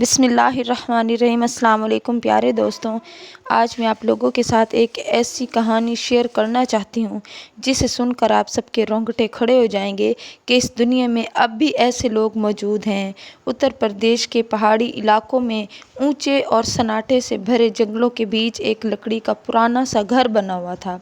بسم اللہ الرحمن الرحیم۔ السلام علیکم پیارے دوستوں، آج میں آپ لوگوں کے ساتھ ایک ایسی کہانی شیئر کرنا چاہتی ہوں جسے سن کر آپ سب کے رونگٹے کھڑے ہو جائیں گے کہ اس دنیا میں اب بھی ایسے لوگ موجود ہیں۔ اتر پردیش کے پہاڑی علاقوں میں اونچے اور سناٹے سے بھرے جنگلوں کے بیچ ایک لکڑی کا پرانا سا گھر بنا ہوا تھا۔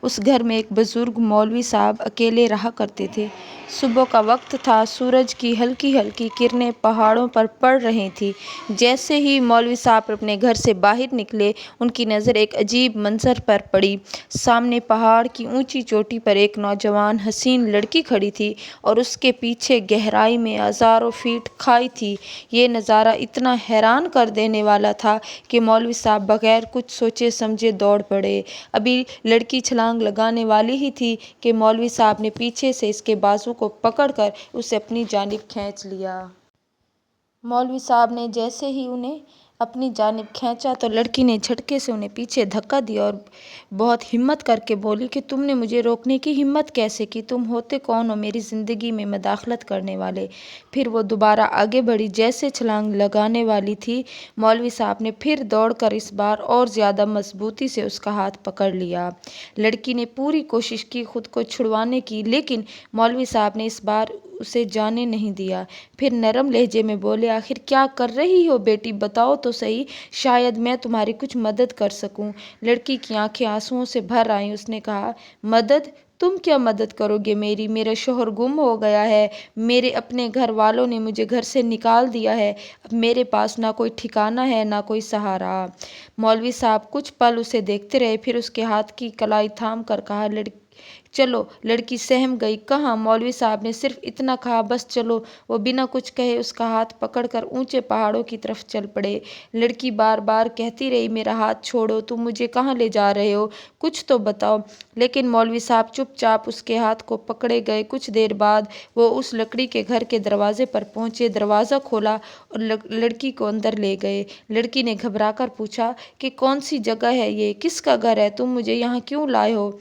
اس گھر میں ایک بزرگ مولوی صاحب اکیلے رہا کرتے تھے۔ صبح کا وقت تھا، سورج کی ہلکی ہلکی کرنیں پہاڑوں پر پڑ رہی تھیں۔ جیسے ہی مولوی صاحب اپنے گھر سے باہر نکلے، ان کی نظر ایک عجیب منظر پر پڑی۔ سامنے پہاڑ کی اونچی چوٹی پر ایک نوجوان حسین لڑکی کھڑی تھی اور اس کے پیچھے گہرائی میں ہزاروں فیٹ کھائی تھی۔ یہ نظارہ اتنا حیران کر دینے والا تھا کہ مولوی صاحب بغیر کچھ سوچے سمجھے دوڑ پڑے۔ ابھی لڑکی چھلانگ لگانے والی ہی تھی کہ مولوی صاحب نے پیچھے سے اس کے بازو کو پکڑ کر اسے اپنی جانب کھینچ لیا۔ مولوی صاحب نے جیسے ہی انہیں اپنی جانب کھینچا تو لڑکی نے جھٹکے سے انہیں پیچھے دھکا دیا اور بہت ہمت کر کے بولی کہ تم نے مجھے روکنے کی ہمت کیسے کی؟ تم ہوتے کون ہو میری زندگی میں مداخلت کرنے والے؟ پھر وہ دوبارہ آگے بڑھی، جیسے چھلانگ لگانے والی تھی۔ مولوی صاحب نے پھر دوڑ کر اس بار اور زیادہ مضبوطی سے اس کا ہاتھ پکڑ لیا۔ لڑکی نے پوری کوشش کی خود کو چھڑوانے کی، لیکن مولوی صاحب نے اس بار اسے جانے نہیں دیا۔ پھر نرم لہجے میں بولے، آخر کیا کر رہی ہو بیٹی؟ بتاؤ تو صحیح، شاید میں تمہاری کچھ مدد کر سکوں۔ لڑکی کی آنکھیں آنسوؤں سے بھر آئیں۔ اس نے کہا، مدد؟ تم کیا مدد کرو گے میری؟ میرا شوہر گم ہو گیا ہے، میرے اپنے گھر والوں نے مجھے گھر سے نکال دیا ہے، اب میرے پاس نہ کوئی ٹھکانہ ہے نہ کوئی سہارا۔ مولوی صاحب کچھ پل اسے دیکھتے رہے، پھر اس کے ہاتھ کی کلائی تھام کر کہا، چلو۔ لڑکی سہم گئی۔ کہاں؟ مولوی صاحب نے صرف اتنا کہا، بس چلو۔ وہ بنا کچھ کہے اس کا ہاتھ پکڑ کر اونچے پہاڑوں کی طرف چل پڑے۔ لڑکی بار بار کہتی رہی، میرا ہاتھ چھوڑو، تم مجھے کہاں لے جا رہے ہو؟ کچھ تو بتاؤ۔ لیکن مولوی صاحب چپ چاپ اس کے ہاتھ کو پکڑے گئے۔ کچھ دیر بعد وہ اس لکڑی کے گھر کے دروازے پر پہنچے، دروازہ کھولا اور لڑکی کو اندر لے گئے۔ لڑکی نے گھبرا کر پوچھا کہ کون سی جگہ ہے یہ؟ کس کا گھر ہے؟ تم مجھے یہاں کیوں لائے ہو؟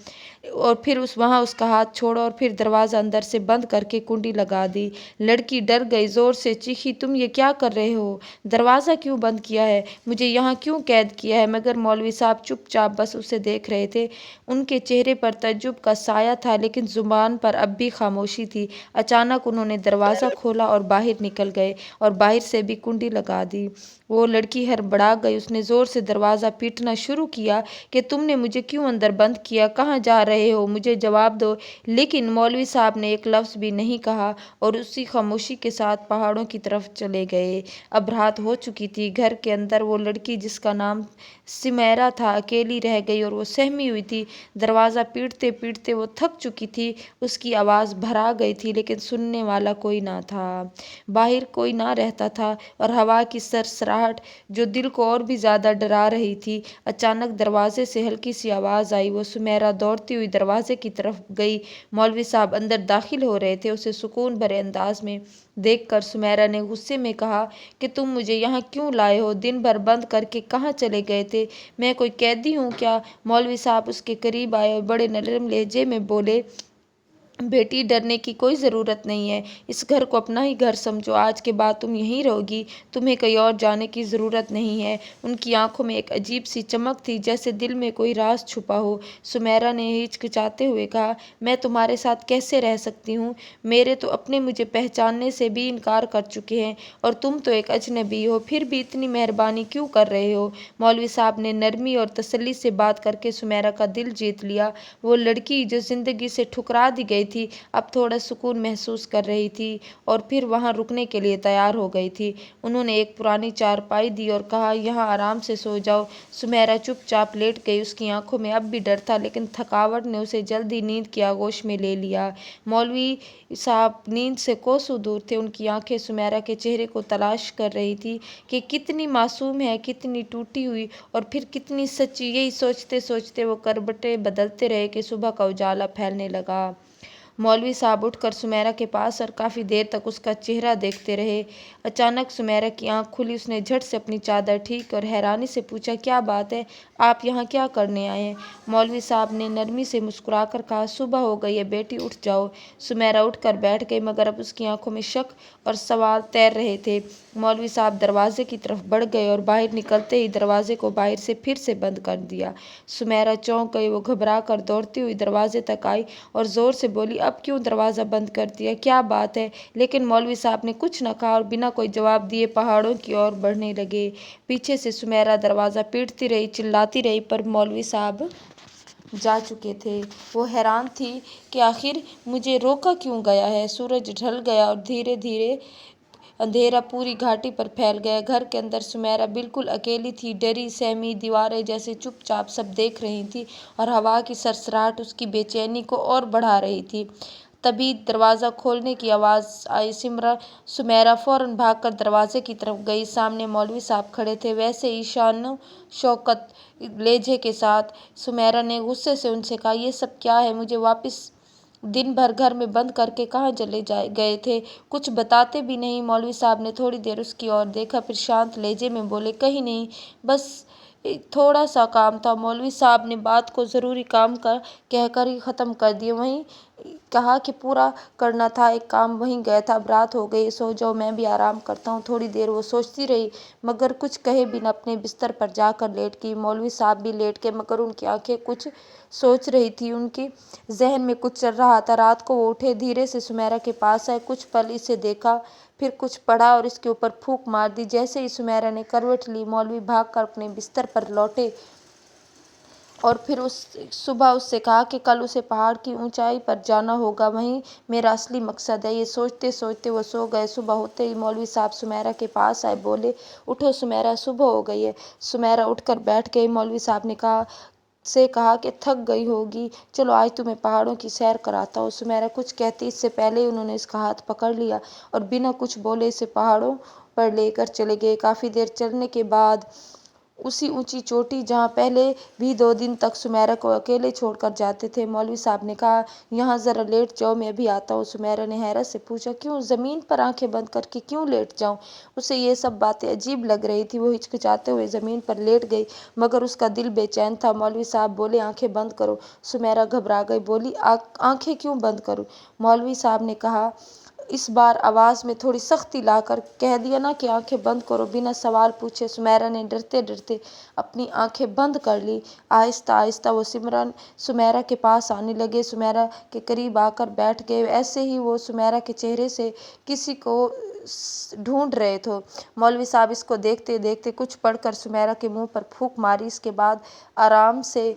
اور پھر وہاں اس کا ہاتھ چھوڑا اور پھر دروازہ اندر سے بند کر کے کنڈی لگا دی۔ لڑکی ڈر گئی، زور سے چیخی، تم یہ کیا کر رہے ہو؟ دروازہ کیوں بند کیا ہے؟ مجھے یہاں کیوں قید کیا ہے؟ مگر مولوی صاحب چپ چاپ بس اسے دیکھ رہے تھے۔ ان کے چہرے پر تعجب کا سایہ تھا، لیکن زبان پر اب بھی خاموشی تھی۔ اچانک انہوں نے دروازہ کھولا اور باہر نکل گئے اور باہر سے بھی کنڈی لگا دی۔ وہ لڑکی ہڑبڑا گئی۔ اس نے زور سے دروازہ پیٹنا شروع کیا کہ تم نے مجھے کیوں اندر بند کیا؟ کہاں جا رہے ہو؟ مجھے جواب دو۔ لیکن مولوی صاحب نے ایک لفظ بھی نہیں کہا اور اسی خاموشی کے ساتھ پہاڑوں کی طرف چلے گئے۔ اب رات ہو چکی تھی۔ گھر کے اندر وہ لڑکی جس کا نام سمیرا تھا اکیلی رہ گئی اور وہ سہمی ہوئی تھی۔ دروازہ پیٹتے پیٹتے وہ تھک چکی تھی۔ اس کی آواز بھرا گئی تھی، لیکن سننے والا کوئی نہ تھا۔ باہر کوئی نہ رہتا تھا اور ہوا کی سرسراہٹ جو دل کو اور بھی زیادہ ڈرا رہی تھی۔ اچانک دروازے سے ہلکی سی آواز آئی۔ وہ سمیرا دوڑتی ہوئی دروازے کی طرف گئی۔ مولوی صاحب اندر داخل ہو رہے تھے۔ اسے سکون بھرے انداز میں دیکھ کر سمیرا نے غصے میں کہا کہ تم مجھے یہاں کیوں لائے ہو؟ دن بھر بند کر کے کہاں چلے گئے تھے؟ میں کوئی قیدی ہوں کیا؟ مولوی صاحب اس کے قریب آئے اور بڑے نرم لہجے میں بولے، بیٹی ڈرنے کی کوئی ضرورت نہیں ہے، اس گھر کو اپنا ہی گھر سمجھو، آج کے بعد تم یہیں رہو گی، تمہیں کہیں اور جانے کی ضرورت نہیں ہے۔ ان کی آنکھوں میں ایک عجیب سی چمک تھی، جیسے دل میں کوئی راز چھپا ہو۔ سمیرا نے ہچکچاتے ہوئے کہا، میں تمہارے ساتھ کیسے رہ سکتی ہوں؟ میرے تو اپنے مجھے پہچاننے سے بھی انکار کر چکے ہیں اور تم تو ایک اجنبی ہو، پھر بھی اتنی مہربانی کیوں کر رہے ہو؟ مولوی صاحب نے نرمی اور تسلی سے بات کر کے سمیرا کا دل جیت لیا۔ وہ لڑکی جو زندگی سے ٹھکرا دی گئی تھی، اب تھوڑا سکون محسوس کر رہی تھی اور پھر وہاں رکنے کے لیے تیار ہو گئی تھی۔ انہوں نے ایک پرانی چارپائی دی اور کہا، یہاں آرام سے سو جاؤ۔ سمیرا چپ چاپ لیٹ گئی۔ اس کی آنکھوں میں اب بھی ڈر تھا، لیکن تھکاوٹ نے اسے جلد ہی نیند کی آغوش میں لے لیا۔ مولوی صاحب نیند سے کوسوں دور تھے۔ ان کی آنکھیں سمیرا کے چہرے کو تلاش کر رہی تھیں کہ کتنی معصوم ہے، کتنی ٹوٹی ہوئی اور پھر کتنی سچی۔ یہی سوچتے سوچتے وہ کربٹیں بدلتے رہے کہ صبح کا اجالا پھیلنے لگا۔ مولوی صاحب اٹھ کر سمیرا کے پاس اور کافی دیر تک اس کا چہرہ دیکھتے رہے۔ اچانک سمیرا کی آنکھ کھلی۔ اس نے جھٹ سے اپنی چادر ٹھیک اور حیرانی سے پوچھا، کیا بات ہے؟ آپ یہاں کیا کرنے آئے ہیں؟ مولوی صاحب نے نرمی سے مسکرا کر کہا، صبح ہو گئی ہے بیٹی، اٹھ جاؤ۔ سمیرا اٹھ کر بیٹھ گئی، مگر اب اس کی آنکھوں میں شک اور سوال تیر رہے تھے۔ मौलवी साहब दरवाजे की तरफ बढ़ गए और बाहर निकलते ही दरवाजे को बाहर से फिर से बंद कर दिया। सुमेरा चौंक गई। वो घबरा कर दौड़ती हुई दरवाजे तक आई और ज़ोर से बोली, अब क्यों दरवाज़ा बंद कर दिया? क्या बात है? लेकिन मौलवी साहब ने कुछ न कहा और बिना कोई जवाब दिए पहाड़ों की ओर बढ़ने लगे। पीछे से सुमेरा दरवाज़ा पीटती रही, चिल्लाती रही, पर मौलवी साहब जा चुके थे। वो हैरान थी कि आखिर मुझे रोका क्यों गया है। सूरज ढल गया और धीरे धीरे अंधेरा पूरी घाटी पर फैल गया। घर के अंदर सुमेरा बिल्कुल अकेली थी, डरी सहमी। दीवारें जैसे चुपचाप सब देख रही थी और हवा की सरसराहट उसकी बेचैनी को और बढ़ा रही थी। तभी दरवाज़ा खोलने की आवाज़ आई। सुमेरा फौरन भागकर दरवाजे की तरफ गई। सामने मौलवी साहब खड़े थे, वैसे ही शान शौकत लहजे के साथ। सुमेरा ने गुस्से से उनसे कहा, ये सब क्या है? मुझे वापस दिन भर घर में बंद करके कहाँ चले गए थे? कुछ बताते भी नहीं। मौलवी साहब ने थोड़ी देर उसकी ओर देखा, फिर शांत लहजे में बोले, कहीं नहीं, बस थोड़ा सा काम था। मौलवी साहब ने बात को ज़रूरी काम कहकर ही ख़त्म कर दिया। वहीं कहा कि पूरा करना था एक काम, वहीं गया था। अब रात हो गई, सो जाओ, मैं भी आराम करता हूँ। थोड़ी देर वो सोचती रही, मगर कुछ कहे बिना अपने बिस्तर पर जाकर लेट गई। मौलवी साहब भी लेट गए, मगर उनकी आंखें कुछ सोच रही थी। उनकी जहन में कुछ चल रहा था। रात को वो उठे, धीरे से सुमेरा के पास आए, कुछ पल इसे देखा, फिर कुछ पढ़ा और इसके ऊपर फूंक मार दी। जैसे ही सुमेरा ने करवट ली, मौलवी भागकर अपने बिस्तर पर लौटे और फिर उस सुबह उससे कहा कि कल उसे पहाड़ की ऊंचाई पर जाना होगा, वहीं मेरा असली मकसद है। ये सोचते सोचते वो सो गए। सुबह होते ही मौलवी साहब सुमेरा के पास आए, बोले, उठो सुमेरा, सुबह हो गई है। सुमेरा उठकर बैठ गई। मौलवी साहब ने कहा कि थक गई होगी, चलो आज तुम्हें पहाड़ों की सैर कराता हूँ। सुमेरा कुछ कहती इससे पहले ही उन्होंने इसका हाथ पकड़ लिया और बिना कुछ बोले इसे पहाड़ों पर लेकर चले गए। काफ़ी देर चलने के बाद उसी ऊंची चोटी जहाँ पहले भी 2 दिन तक सुमेरा को अकेले छोड़कर जाते थे, मौलवी साहब ने कहा, यहाँ ज़रा लेट जाओ, मैं भी आता हूँ। सुमेरा ने हैरत से पूछा, क्यों? ज़मीन पर आंखें बंद करके क्यों लेट जाऊँ? उसे ये सब बातें अजीब लग रही थी। वो हिचकिचाते हुए ज़मीन पर लेट गई, मगर उसका दिल बेचैन था। मौलवी साहब बोले, आंखें बंद करो। सुमेरा घबरा गई, बोली, आंखें क्यों बंद करूँ? मौलवी साहब ने कहा, इस बार आवाज़ में थोड़ी सख्ती लाकर, कह दिया ना कि आंखें बंद करो, बिना सवाल पूछे। सुमेरा ने डरते डरते अपनी आंखें बंद कर ली। आहिस्ता आहिस्ता वो सुमेरा के पास आने लगे, सुमेरा के करीब आकर बैठ गए। ऐसे ही वो सुमेरा के चेहरे से किसी को ढूंढ रहे थे। मौलवी साहब इसको देखते देखते कुछ पढ़कर सुमेरा के मुंह पर फूंक मारी। इसके बाद आराम से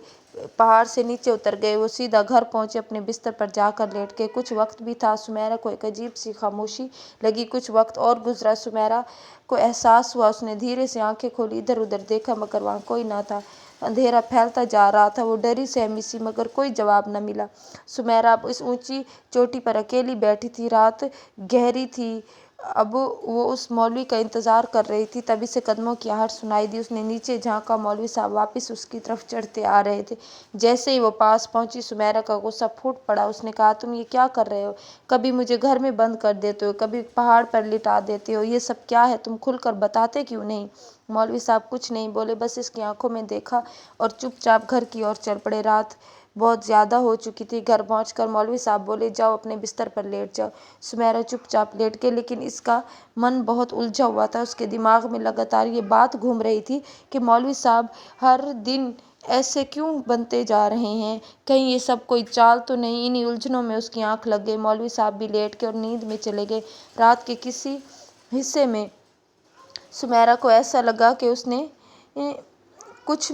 पहाड़ से नीचे उतर गए। वो सीधा घर पहुंचे, अपने बिस्तर पर जाकर लेट गए। कुछ वक्त भी था, सुमेरा को एक अजीब सी खामोशी लगी। कुछ वक्त और गुजरा, सुमेरा को एहसास हुआ। उसने धीरे से आंखें खोली, इधर उधर देखा, मगर वहाँ कोई ना था। अंधेरा फैलता जा रहा था। वो डरी सहमी सी, मगर कोई जवाब न मिला। सुमेरा अब इस ऊंची चोटी पर अकेली बैठी थी। रात गहरी थी। अब वो उस मौलवी का इंतज़ार कर रही थी। तभी से कदमों की आहट सुनाई दी। उसने नीचे झांका, मौलवी साहब वापस उसकी तरफ चढ़ते आ रहे थे। जैसे ही वो पास पहुंची, सुमेरा का गुस्सा फूट पड़ा। उसने कहा, तुम ये क्या कर रहे हो? कभी मुझे घर में बंद कर देते हो, कभी पहाड़ पर लिटा देते हो, ये सब क्या है? तुम खुलकर बताते क्यों नहीं? मौलवी साहब कुछ नहीं बोले, बस इसकी आंखों में देखा और चुपचाप घर की ओर चल पड़े। रात बहुत ज़्यादा हो चुकी थी। घर पहुंचकर मौलवी साहब बोले, जाओ अपने बिस्तर पर लेट जाओ। सुमेरा चुपचाप लेट गई, लेकिन इसका मन बहुत उलझा हुआ था। उसके दिमाग में लगातार ये बात घूम रही थी कि मौलवी साहब हर दिन ऐसे क्यों बनते जा रहे हैं? कहीं ये सब कोई चाल तो नहीं? इन्हीं उलझनों में उसकी आंख लग गई। मौलवी साहब भी लेट के और नींद में चले गए। रात के किसी हिस्से में सुमेरा को ऐसा लगा कि उसने कुछ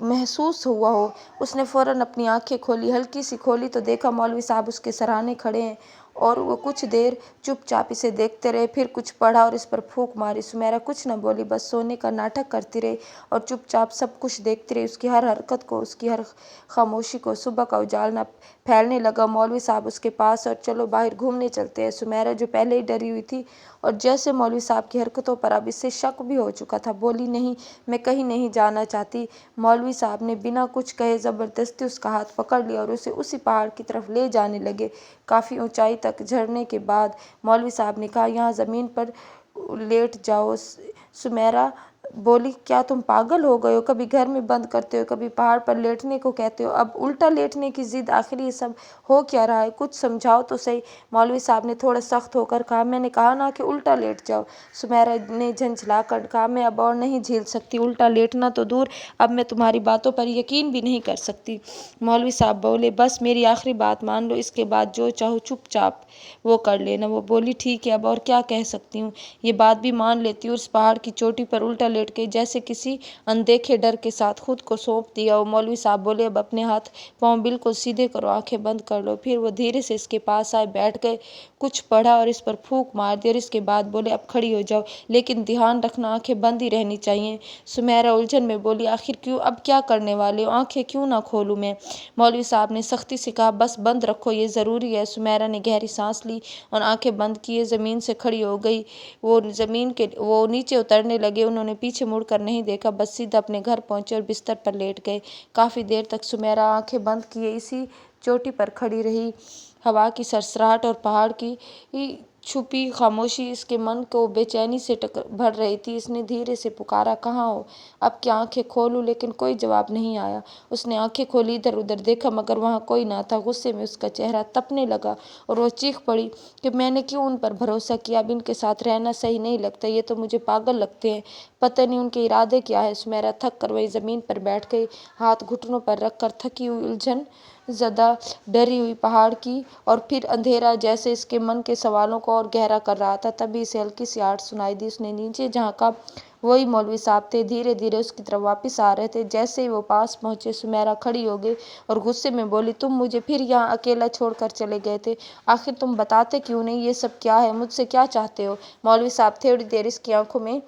महसूस हुआ हो। उसने फ़ौरन अपनी आंखें खोली, हल्की सी खोली तो देखा मौलवी साहब उसके सराहने खड़े हैं और वो कुछ देर चुपचाप इसे देखते रहे। फिर कुछ पढ़ा और इस पर फूंक मारी। सुमेरा कुछ न बोली, बस सोने का नाटक करती रही और चुपचाप सब कुछ देखती रही, उसकी हर हरकत को, उसकी हर खामोशी को। सुबह का उजाला फैलने लगा। मौलवी साहब उसके पास और, चलो बाहर घूमने चलते हैं। सुमेरा जो पहले ही डरी हुई थी और जैसे मौलवी साहब की हरकतों पर अब इससे शक भी हो चुका था, बोली, नहीं, मैं कहीं नहीं जाना चाहती। मौलवी साहब ने बिना कुछ कहे ज़बरदस्ती उसका हाथ पकड़ लिया और उसे उसी पहाड़ की तरफ ले जाने लगे। काफ़ी ऊंचाई तक झरने के बाद मौलवी साहब ने कहा, यहाँ ज़मीन पर लेट जाओ। सुमेरा बोली, क्या तुम पागल हो गए हो? कभी घर में बंद करते हो, कभी पहाड़ पर लेटने को कहते हो, अब उल्टा लेटने की जिद। आखिर ये सब हो क्या रहा है? कुछ समझाओ तो सही। मौलवी साहब ने थोड़ा सख्त होकर कहा, मैंने कहा ना कि उल्टा लेट जाओ। सुमेरा ने झंझलाकर कहा, मैं अब और नहीं झेल सकती। उल्टा लेटना तो दूर, अब मैं तुम्हारी बातों पर यकीन भी नहीं कर सकती। मौलवी साहब बोले, बस मेरी आखिरी बात मान लो, इसके बाद जो चाहो चुपचाप वो कर लेना। वो बोली, ठीक है, अब और क्या कह सकती हूँ, ये बात भी मान लेती हूँ। उस पहाड़ की चोटी पर उल्टा लेट गई, जैसे किसी अनदेखे डर के साथ खुद को सौंप दिया। वो मौलवी साहब बोले, अब अपने हाथ पाँव बिल्कुल सीधे करो, आंखें बंद कर लो। फिर वो धीरे से इसके पास आए, बैठ गए, कुछ पढ़ा और इस पर फूंक मार दी, और इसके बाद बोले, अब खड़ी हो जाओ, लेकिन ध्यान रखना आंखें बंद ही रहनी चाहिए। सुमेरा उलझन में बोली, आखिर क्यों? अब क्या करने वाले हो? आंखें क्यों ना खोलूं मैं? मौलवी साहब ने सख्ती से कहा, बस बंद रखो, ये ज़रूरी है। सुमेरा ने गहरी सांस ली और आंखें बंद किए ज़मीन से खड़ी हो गई। वो नीचे उतरने लगे। उन्होंने पीछे मुड़कर नहीं देखा, बस सीधा अपने घर पहुंचे और बिस्तर पर लेट गए। काफ़ी देर तक सुमेरा आंखें बंद किए इसी चोटी पर खड़ी रही। हवा की सरसराहट और पहाड़ की छुपी खामोशी इसके मन को बेचैनी से भर रही थी। इसने धीरे से पुकारा, कहाँ हो? अब क्या आंखें खोलूं? लेकिन कोई जवाब नहीं आया। उसने आंखें खोली, इधर उधर देखा, मगर वहाँ कोई ना था। गुस्से में उसका चेहरा तपने लगा और वो चीख पड़ी कि मैंने क्यों उन पर भरोसा किया? अब इनके साथ रहना सही नहीं लगता, ये तो मुझे पागल लगते हैं। पता नहीं उनके इरादे क्या है। सुमेरा थक कर वही ज़मीन पर बैठ गई, हाथ घुटनों पर रखकर, थकी हुई, उलझन ज़दा, डरी हुई पहाड़ की और फिर अंधेरा जैसे इसके मन के सवालों को और गहरा कर रहा था। तभी इसे हल्की सी आहट सुनाई दी। उसने नीचे झाँका, वही मौलवी साहब थे, धीरे धीरे उसकी तरफ वापस आ रहे थे। जैसे ही वो पास पहुंचे, सुमेरा खड़ी हो गई और गुस्से में बोली, तुम मुझे फिर यहाँ अकेला छोड़कर चले गए थे, आखिर तुम बताते क्यों नहीं? ये सब क्या है? मुझसे क्या चाहते हो? मौलवी साहब थोड़ी देर इसकी आंखों में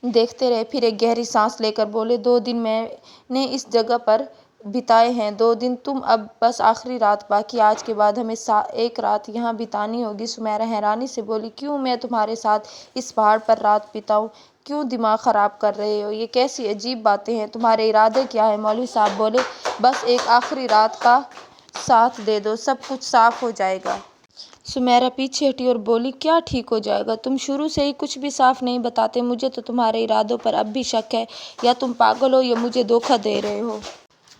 देखते रहे, फिर एक गहरी सांस लेकर बोले, 2 दिन मैंने इस जगह पर बिताए हैं, 2 दिन तुम, अब बस आखिरी रात बाकी, आज के बाद हमें एक रात यहाँ बितानी होगी। सुमेरा हैरानी से बोली, क्यों मैं तुम्हारे साथ इस पहाड़ पर रात बिताऊं? क्यों दिमाग खराब कर रहे हो? ये कैसी अजीब बातें हैं, तुम्हारे इरादे क्या है? मौलवी साहब बोले, बस एक आखिरी रात का साथ दे दो, सब कुछ साफ हो जाएगा। सुमेरा पीछे हटी और बोली, क्या ठीक हो जाएगा? तुम शुरू से ही कुछ भी साफ नहीं बताते। मुझे तो तुम्हारे इरादों पर अब भी शक है। या तुम पागल हो या मुझे धोखा दे रहे हो।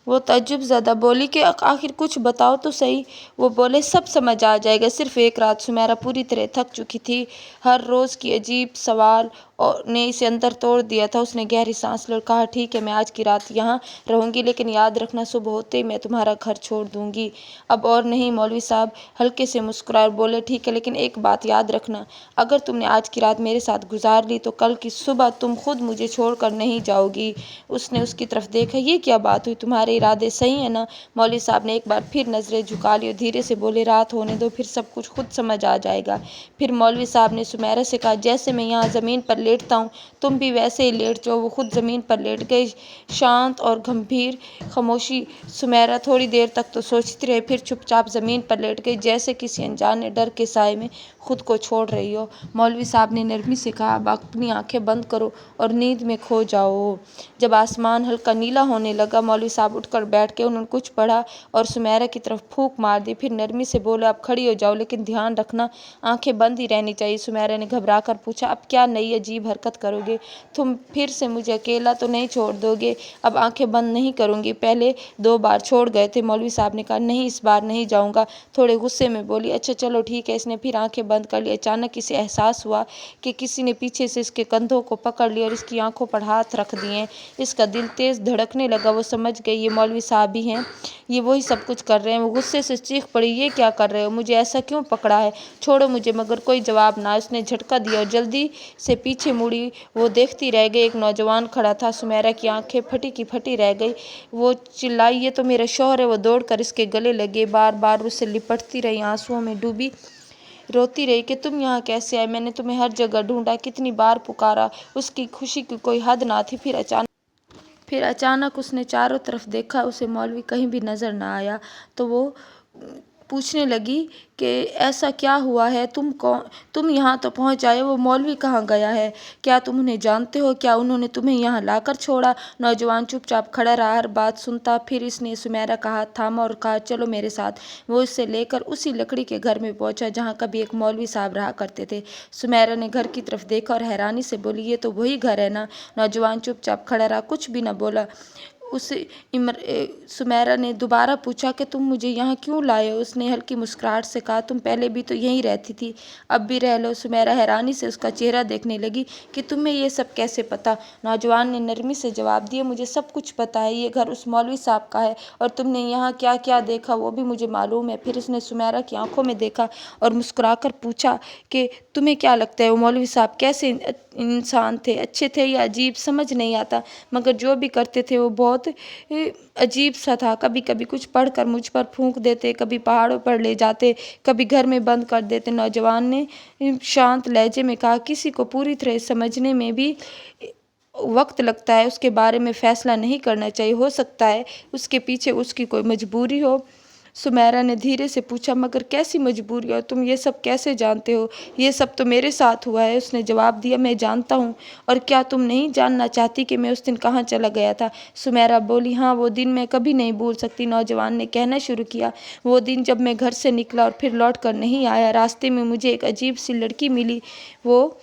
वो तज्जुब ज़दा बोली कि आखिर कुछ बताओ तो सही। वो बोले, सब समझ आ जाएगा, सिर्फ एक रात। सुमेरा पूरी तरह थक चुकी थी। हर रोज़ की अजीब सवाल और ने इसे अंदर तोड़ दिया था। उसने गहरी सांस ली और कहा, ठीक है, मैं आज की रात यहाँ रहूँगी, लेकिन याद रखना, सुबह होते ही मैं तुम्हारा घर छोड़ दूँगी। अब और नहीं। मौलवी साहब हल्के से मुस्कुराए और बोले, ठीक है, लेकिन एक बात याद रखना, अगर तुमने आज की रात मेरे साथ गुजार ली तो कल की सुबह तुम खुद मुझे छोड़कर नहीं जाओगी। उसने उसकी तरफ देखा, ये क्या बात हुई? तुम्हारे इरादे सही है ना? मौलवी साहब ने एक बार फिर नज़रें झुका ली और धीरे से बोले, रात होने दो, फिर सब कुछ खुद समझ आ जाएगा। फिर मौलवी साहब ने सुमेरा से कहा, जैसे मैं यहाँ ज़मीन पर लेटता हूँ, तुम भी वैसे ही लेट जाओ। वो खुद ज़मीन पर लेट गई। शांत और गंभीर खामोशी। सुमेरा थोड़ी देर तक तो सोचती रही, फिर चुपचाप ज़मीन पर लेट गई, जैसे किसी अनजाने डर के साए में खुद को छोड़ रही हो। मौलवी साहब ने नरमी से कहा, अब अपनी आंखें बंद करो और नींद में खो जाओ। जब आसमान हल्का नीला होने लगा, मौलवी साहब उठकर बैठ गए। उन्होंने कुछ पढ़ा और सुमेरा की तरफ फूंक मार दी, फिर नरमी से बोले, अब खड़ी हो जाओ, लेकिन ध्यान रखना, आंखें बंद ही रहनी चाहिए। सुमेरा ने घबरा कर पूछा, अब क्या नई अजीब हरकत करोगे? तुम फिर से मुझे अकेला तो नहीं छोड़ दोगे? अब आंखें बंद नहीं करूंगी, पहले 2 बार छोड़ गए थे। मौलवी साहब ने कहा, नहीं, इस बार नहीं जाऊंगा। थोड़े गुस्से में बोली, अच्छा चलो ठीक है। इसने फिर आंखें बंद कर ली। अचानक इसे एहसास हुआ कि किसी ने पीछे से इसके कंधों को पकड़ लिया और इसकी आंखों पर हाथ रख दिए। इसका दिल तेज धड़कने लगा। वो समझ गई, ये मौलवी साहब ही हैं, ये वही सब कुछ कर रहे हैं। वो गुस्से से चीख पड़ी, ये क्या कर रहे हो? मुझे ऐसा क्यों पकड़ा है? छोड़ो मुझे। मगर कोई जवाब ना। उसने झटका दिया और जल्दी से पीछे मुड़ी। वो देखती रह गई, एक नौजवान खड़ा था। सुमेरा की आंखें फटी की फटी रह गई। वो चिल्लाई, ये तो मेरा शौहर है। वो दौड़कर इसके गले लगे, बार बार उससे लिपटती रही, आंसुओं में डूबी रोती रही कि तुम यहाँ कैसे आए? मैंने तुम्हें हर जगह ढूंढा, कितनी बार पुकारा। उसकी खुशी की कोई हद ना थी। फिर अचानक उसने चारों तरफ देखा, उसे मौलवी कहीं भी नजर न आया। तो वो पूछने लगी कि ऐसा क्या हुआ है, तुम यहाँ तो पहुँच आए, वो मौलवी कहाँ गया है, क्या तुम उन्हें जानते हो, क्या उन्होंने तुम्हें यहाँ लाकर छोड़ा। नौजवान चुपचाप खड़ा रहा, हर बात सुनता। फिर इसने सुमेरा का हाथ थामा और कहा, चलो मेरे साथ। वो इसे लेकर उसी लकड़ी के घर में पहुंचा जहाँ कभी एक मौलवी साहब रहा करते थे। सुमेरा ने घर की तरफ देखा और हैरानी से बोली, ये तो वही घर है ना। नौजवान चुपचाप खड़ा रहा, कुछ भी न बोला। सुमेरा ने दोबारा पूछा कि तुम मुझे यहाँ क्यों लाए हो। उसने हल्की मुस्कुराहट से कहा, तुम पहले भी तो यहीं रहती थी, अब भी रह लो। सुमेरा हैरानी से उसका चेहरा देखने लगी कि तुम्हें ये सब कैसे पता। नौजवान ने नरमी से जवाब दिया, मुझे सब कुछ पता है, ये घर उस मौलवी साहब का है और तुमने यहाँ क्या क्या देखा वो भी मुझे मालूम है। फिर उसने सुमेरा की आंखों में देखा और मुस्कुराकर पूछा कि तुम्हें क्या लगता है वो मौलवी साहब कैसे इंसान थे, अच्छे थे या अजीब, समझ नहीं आता, मगर जो भी करते थे वो बहुत अजीब सा था। कभी कभी कुछ पढ़कर मुझ पर फूंक देते, कभी पहाड़ों पर ले जाते, कभी घर में बंद कर देते। नौजवान ने शांत लहजे में कहा, किसी को पूरी तरह समझने में भी वक्त लगता है, उसके बारे में फैसला नहीं करना चाहिए, हो सकता है उसके पीछे उसकी कोई मजबूरी हो। सुमेरा ने धीरे से पूछा, मगर कैसी मजबूरी है, तुम ये सब कैसे जानते हो। ये सब तो मेरे साथ हुआ है, उसने जवाब दिया, मैं जानता हूँ। और क्या तुम नहीं जानना चाहती कि मैं उस दिन कहाँ चला गया था। सुमेरा बोली, हाँ, वो दिन मैं कभी नहीं भूल सकती। नौजवान ने कहना शुरू किया, वो दिन जब मैं घर से निकला और फिर लौट कर नहीं आया, रास्ते में मुझे एक अजीब सी लड़की मिली। वो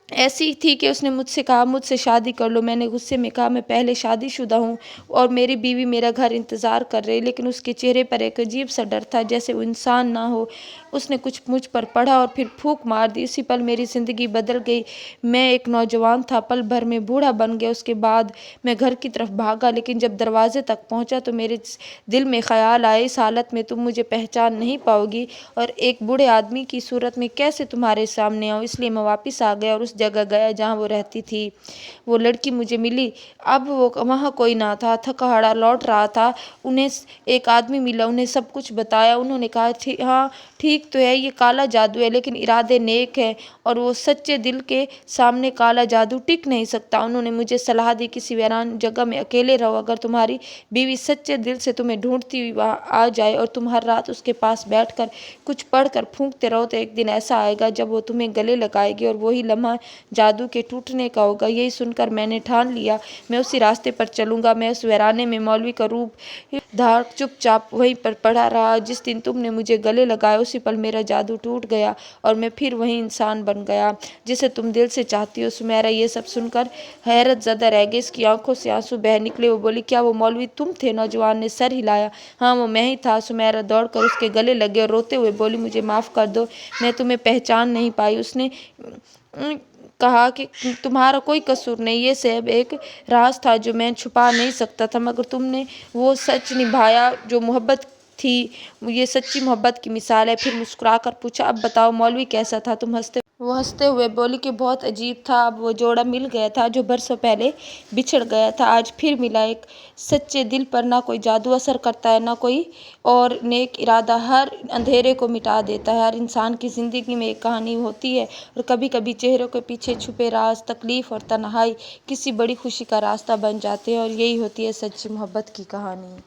ऐसी थी कि उसने मुझसे कहा, मुझसे शादी कर लो। मैंने गुस्से में कहा, मैं पहले शादीशुदा हूँ और मेरी बीवी मेरा घर इंतज़ार कर रही, लेकिन उसके चेहरे पर एक अजीब सा डर था, जैसे वो इंसान ना हो। उसने कुछ मुझ पर पढ़ा और फिर फूंक मार दी। इसी पल मेरी ज़िंदगी बदल गई। मैं एक नौजवान था, पल भर में बूढ़ा बन गया। उसके बाद मैं घर की तरफ भागा, लेकिन जब दरवाजे तक पहुँचा तो मेरे दिल में ख्याल आया, इस हालत में तुम मुझे पहचान नहीं पाओगी और एक बूढ़े आदमी की सूरत में कैसे तुम्हारे सामने आऊँ। इसलिए मैं वापस आ गया और उस जगह गया जहाँ वो रहती थी। वो लड़की मुझे मिली। अब वो वहाँ कोई ना था, थका हारा लौट रहा था। उन्हें एक आदमी मिला, उन्हें सब कुछ बताया। उन्होंने कहा, हाँ ठीक तो है, ये काला जादू है, लेकिन इरादे नेक है और वो सच्चे दिल के सामने काला जादू टिक नहीं सकता। उन्होंने मुझे सलाह दी, किसी वीरान जगह में अकेले रहो, अगर तुम्हारी बीवी सच्चे दिल से तुम्हें ढूंढती हुई वहाँ आ जाए और तुम हर रात उसके पास बैठकर कुछ पढ़कर फूंकते रहो, तो एक दिन ऐसा आएगा जब वो तुम्हें गले लगाएगी और वही लम्हा जादू के टूटने का होगा। यही सुनकर मैंने ठान लिया, मैं उसी रास्ते पर चलूंगा। मैं उस वीराने में मौलवी का रूप धार चुपचाप वहीं पर पड़ा रहा। जिस दिन तुमने मुझे गले लगाया, उसी पल मेरा जादू टूट गया और मैं फिर वही इंसान बन गया जिसे तुम दिल से चाहती हो। सुमेरा ये सब सुनकर हैरत ज़दा रह गई, इसकी आंखों से आंसू बह निकले। वो बोली, क्या वो मौलवी तुम थे? नौजवान ने सर हिलाया, हाँ वो मैं ही था। सुमेरा दौड़कर उसके गले लगे और रोते हुए बोली, मुझे माफ़ कर दो, मैं तुम्हें पहचान नहीं पाई। उसने कहा कि तुम्हारा कोई कसूर नहीं, ये सब एक राज था जो मैं छुपा नहीं सकता था, मगर तुमने वो सच निभाया जो मोहब्बत थी, ये सच्ची मोहब्बत की मिसाल है। फिर मुस्कुराकर पूछा, अब बताओ मौलवी कैसा था? वो हंसते हुए बोली कि बहुत अजीब था। अब वो जोड़ा मिल गया था जो बरसों पहले बिछड़ गया था, आज फिर मिला। एक सच्चे दिल पर ना कोई जादू असर करता है, ना कोई और नेक इरादा हर अंधेरे को मिटा देता है। हर इंसान की ज़िंदगी में एक कहानी होती है और कभी कभी चेहरों के पीछे छुपे राज, तकलीफ़ और तन्हाई किसी बड़ी खुशी का रास्ता बन जाते हैं, और यही होती है सच्ची मोहब्बत की कहानी।